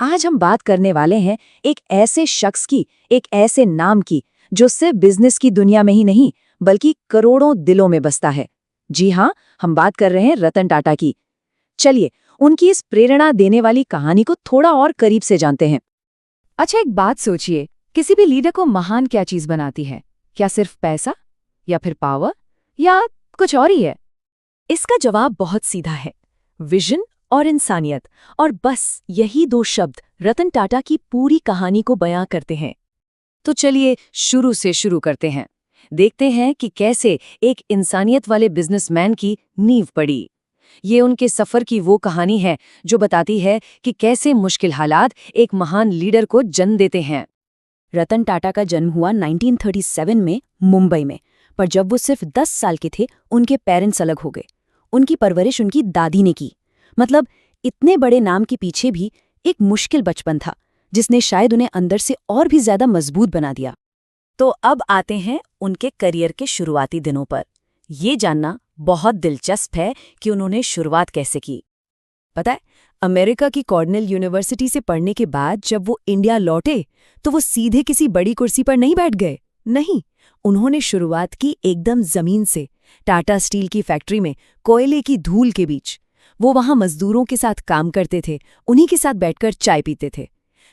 आज हम बात करने वाले हैं एक ऐसे शख्स की, एक ऐसे नाम की, जो सिर्फ बिजनेस की दुनिया में ही नहीं बल्कि करोड़ों दिलों में बसता है। जी हाँ, हम बात कर रहे हैं रतन टाटा की। चलिए, उनकी इस प्रेरणा देने वाली कहानी को थोड़ा और करीब से जानते हैं। अच्छा, एक बात सोचिए, किसी भी लीडर को महान क्या चीज बनाती है? क्या सिर्फ पैसा, या फिर पावर, या कुछ और ही है? इसका जवाब बहुत सीधा है, विजन और इंसानियत। और बस यही दो शब्द रतन टाटा की पूरी कहानी को बयां करते हैं। तो चलिए शुरू से शुरू करते हैं। देखते हैं कि कैसे एक इंसानियत वाले बिजनेसमैन की नींव पड़ी। ये उनके सफर की वो कहानी है जो बताती है कि कैसे मुश्किल हालात एक महान लीडर को जन्म देते हैं। रतन टाटा का जन्म हुआ 1937 में मुंबई में, पर जब वो सिर्फ 10 साल के थे उनके पेरेंट्स अलग हो गए। उनकी परवरिश उनकी दादी ने की। मतलब इतने बड़े नाम के पीछे भी एक मुश्किल बचपन था, जिसने शायद उन्हें अंदर से और भी ज्यादा मजबूत बना दिया। तो अब आते हैं उनके करियर के शुरुआती दिनों पर। ये जानना बहुत दिलचस्प है कि उन्होंने शुरुआत कैसे की। पता है, अमेरिका की कॉर्नेल यूनिवर्सिटी से पढ़ने के बाद जब वो इंडिया लौटे तो वो सीधे किसी बड़ी कुर्सी पर नहीं बैठ गए। नहीं, उन्होंने शुरुआत की एकदम जमीन से, टाटा स्टील की फैक्ट्री में, कोयले की धूल के बीच। वो वहां मजदूरों के साथ काम करते थे, उन्हीं के साथ बैठकर चाय पीते थे।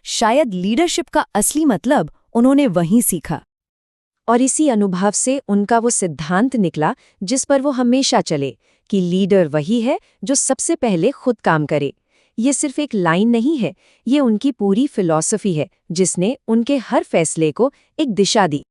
शायद लीडरशिप का असली मतलब उन्होंने वहीं सीखा। और इसी अनुभव से उनका वो सिद्धांत निकला जिस पर वो हमेशा चले, कि लीडर वही है जो सबसे पहले खुद काम करे। ये सिर्फ एक लाइन नहीं है, ये उनकी पूरी फिलॉसफी है जिसने उनके हर फैसले को एक दिशा दी।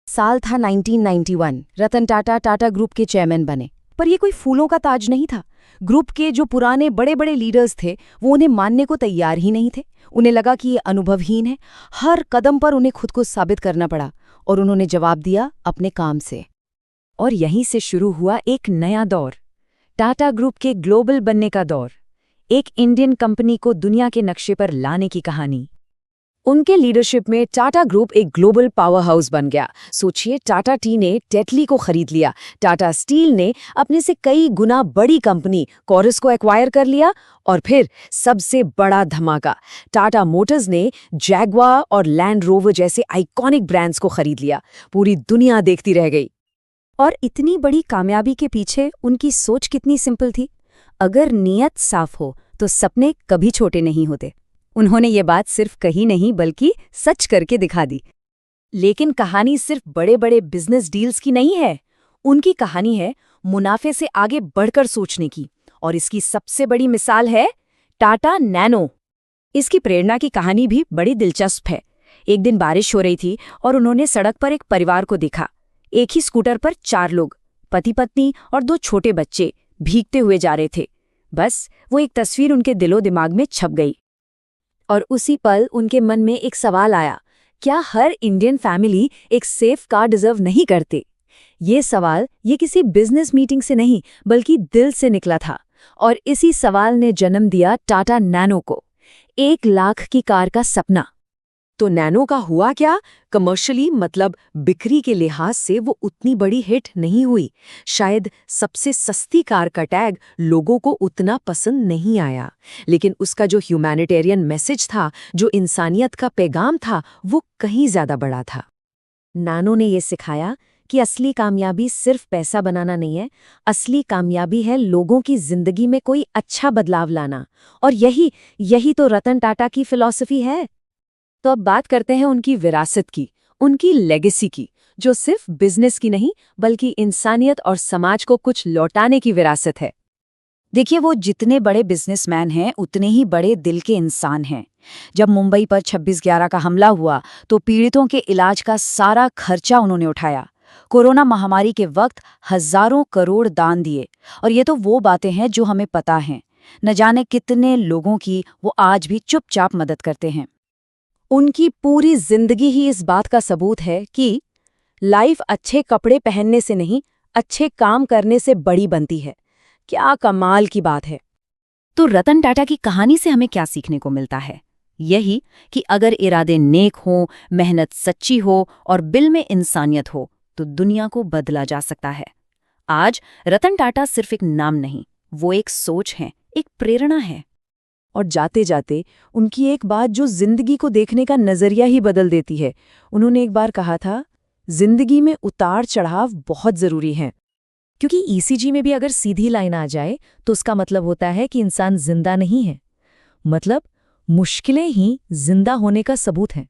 साल था 1991। रतन टाटा टाटा ग्रुप के चेयरमैन बने। पर ये कोई फूलों का ताज नहीं था। ग्रुप के जो पुराने बड़े बड़े लीडर्स थे वो उन्हें मानने को तैयार ही नहीं थे। उन्हें लगा कि ये अनुभवहीन है। हर कदम पर उन्हें खुद को साबित करना पड़ा, और उन्होंने जवाब दिया अपने काम से। और यहीं से शुरू हुआ एक नया दौर, टाटा ग्रुप के ग्लोबल बनने का दौर, एक इंडियन कंपनी को दुनिया के नक्शे पर लाने की कहानी। उनके लीडरशिप में टाटा ग्रुप एक ग्लोबल पावर हाउस बन गया। सोचिए, टाटा टी ने टेटली को खरीद लिया, टाटा स्टील ने अपने से कई गुना बड़ी कंपनी कोरस को एक्वायर कर लिया, और फिर सबसे बड़ा धमाका, टाटा मोटर्स ने जैगवार और लैंड रोवर जैसे आइकॉनिक ब्रांड्स को खरीद लिया। पूरी दुनिया देखती रह गई। और इतनी बड़ी कामयाबी के पीछे उनकी सोच कितनी सिंपल थी। अगर नीयत साफ हो तो सपने कभी छोटे नहीं होते। उन्होंने ये बात सिर्फ कही नहीं बल्कि सच करके दिखा दी। लेकिन कहानी सिर्फ बड़े बड़े बिजनेस डील्स की नहीं है। उनकी कहानी है मुनाफे से आगे बढ़कर सोचने की। और इसकी सबसे बड़ी मिसाल है टाटा नैनो। इसकी प्रेरणा की कहानी भी बड़ी दिलचस्प है। एक दिन बारिश हो रही थी और उन्होंने सड़क पर एक परिवार को देखा। एक ही स्कूटर पर 4 लोग, पति पत्नी और 2 छोटे बच्चे, भीगते हुए जा रहे थे। बस वो एक तस्वीर उनके दिलो दिमाग में छप गई। और उसी पल उनके मन में एक सवाल आया, क्या हर इंडियन फैमिली एक सेफ कार डिजर्व नहीं करते? ये सवाल ये किसी बिजनेस मीटिंग से नहीं बल्कि दिल से निकला था। और इसी सवाल ने जन्म दिया टाटा नैनो को, 1 लाख की कार का सपना। तो नैनो का हुआ क्या? कमर्शियली, मतलब बिक्री के लिहाज से वो उतनी बड़ी हिट नहीं हुई। शायद सबसे सस्ती कार का टैग लोगों को उतना पसंद नहीं आया। लेकिन उसका जो ह्यूमैनिटेरियन मैसेज था, जो इंसानियत का पैगाम था, वो कहीं ज्यादा बड़ा था। नैनो ने ये सिखाया कि असली कामयाबी सिर्फ पैसा बनाना नहीं है, असली कामयाबी है लोगों की जिंदगी में कोई अच्छा बदलाव लाना। और यही तो रतन टाटा की फिलॉसफी है। तो अब बात करते हैं उनकी विरासत की, उनकी लेगेसी की, जो सिर्फ बिजनेस की नहीं बल्कि इंसानियत और समाज को कुछ लौटाने की विरासत है। देखिए, वो जितने बड़े बिजनेसमैन हैं उतने ही बड़े दिल के इंसान हैं। जब मुंबई पर 26/11 का हमला हुआ तो पीड़ितों के इलाज का सारा खर्चा उन्होंने उठाया। कोरोना महामारी के वक्त हजारों करोड़ दान दिए। और ये तो वो बातें हैं जो हमें पता हैं। न जाने कितने लोगों की वो आज भी चुपचाप मदद करते हैं। उनकी पूरी जिंदगी ही इस बात का सबूत है कि लाइफ अच्छे कपड़े पहनने से नहीं, अच्छे काम करने से बड़ी बनती है। क्या कमाल की बात है। तो रतन टाटा की कहानी से हमें क्या सीखने को मिलता है? यही कि अगर इरादे नेक हों, मेहनत सच्ची हो और दिल में इंसानियत हो तो दुनिया को बदला जा सकता है। आज रतन टाटा सिर्फ एक नाम नहीं, वो एक सोच है, एक प्रेरणा है। और जाते जाते उनकी एक बात जो जिंदगी को देखने का नजरिया ही बदल देती है। उन्होंने एक बार कहा था, जिंदगी में उतार चढ़ाव बहुत जरूरी हैं। क्योंकि ईसीजी में भी अगर सीधी लाइन आ जाए तो उसका मतलब होता है कि इंसान जिंदा नहीं है, मतलब मुश्किलें ही जिंदा होने का सबूत हैं।